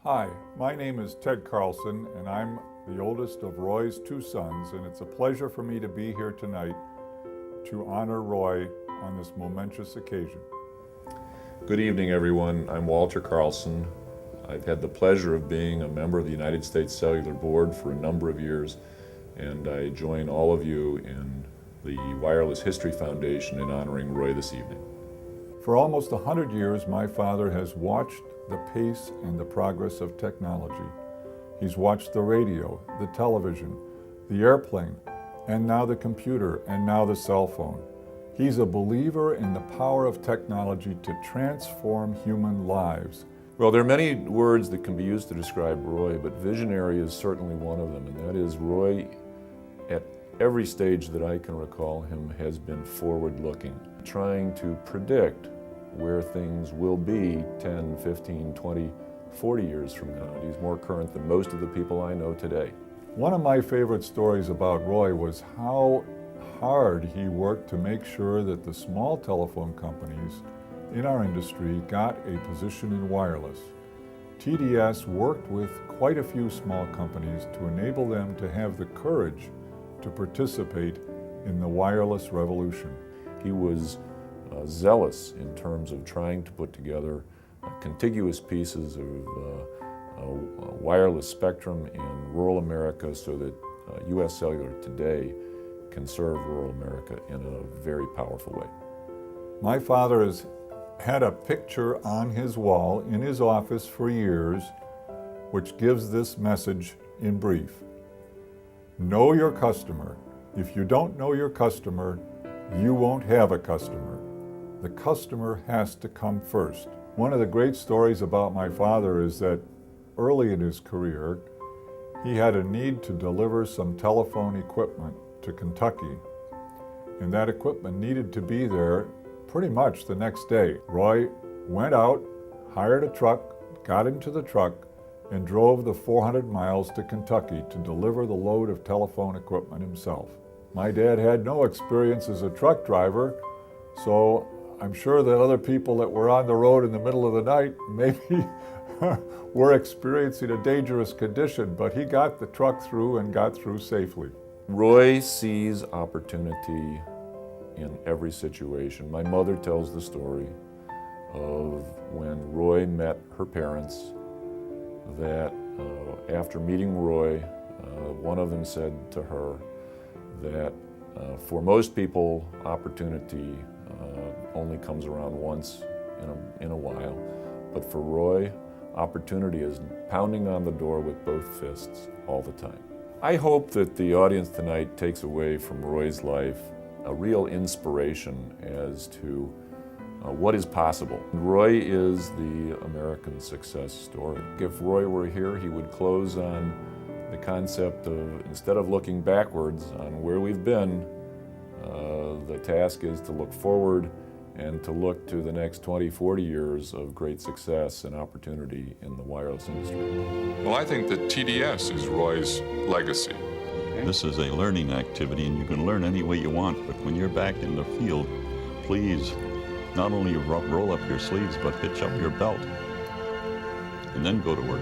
Hi, my name is Ted Carlson, and I'm the oldest of Roy's two sons, and it's a pleasure for me to be here tonight to honor Roy on this momentous occasion. Good evening, everyone. I'm Walter Carlson. I've had the pleasure of being a member of the United States Cellular Board for a number of years, and I join all of you in the Wireless History Foundation in honoring Roy this evening. For almost 100 years, my father has watched the pace and the progress of technology. He's watched the radio, the television, the airplane, and now the computer, and now the cell phone. He's a believer in the power of technology to transform human lives. Well, there are many words that can be used to describe Roy, but visionary is certainly one of them, and that is Roy, at every stage that I can recall him, has been forward-looking, trying to predict where things will be 10, 15, 20, 40 years from now. He's more current than most of the people I know today. One of my favorite stories about Roy was how hard he worked to make sure that the small telephone companies in our industry got a position in wireless. TDS worked with quite a few small companies to enable them to have the courage to participate in the wireless revolution. He was zealous in terms of trying to put together contiguous pieces of wireless spectrum in rural America so that US Cellular today can serve rural America in a very powerful way. My father has had a picture on his wall in his office for years which gives this message in brief. Know your customer. If you don't know your customer, you won't have a customer. The customer has to come first. One of the great stories about my father is that early in his career, he had a need to deliver some telephone equipment to Kentucky, and that equipment needed to be there pretty much the next day. Roy went out, hired a truck, got into the truck, and drove the 400 miles to Kentucky to deliver the load of telephone equipment himself. My dad had no experience as a truck driver, so I'm sure that other people that were on the road in the middle of the night maybe were experiencing a dangerous condition, but he got the truck through and got through safely. Roy sees opportunity in every situation. My mother tells the story of when Roy met her parents, that after meeting Roy, one of them said to her that for most people, opportunity only comes around once in a while, but for Roy, opportunity is pounding on the door with both fists all the time. I hope that the audience tonight takes away from Roy's life a real inspiration as to what is possible. Roy is the American success story. If Roy were here, he would close on the concept of, instead of looking backwards on where we've been, the task is to look forward and to look to the next 20, 40 years of great success and opportunity in the wireless industry. Well, I think that TDS is Roy's legacy. This is a learning activity, and you can learn any way you want, but when you're back in the field, please not only roll up your sleeves, but hitch up your belt, and then go to work.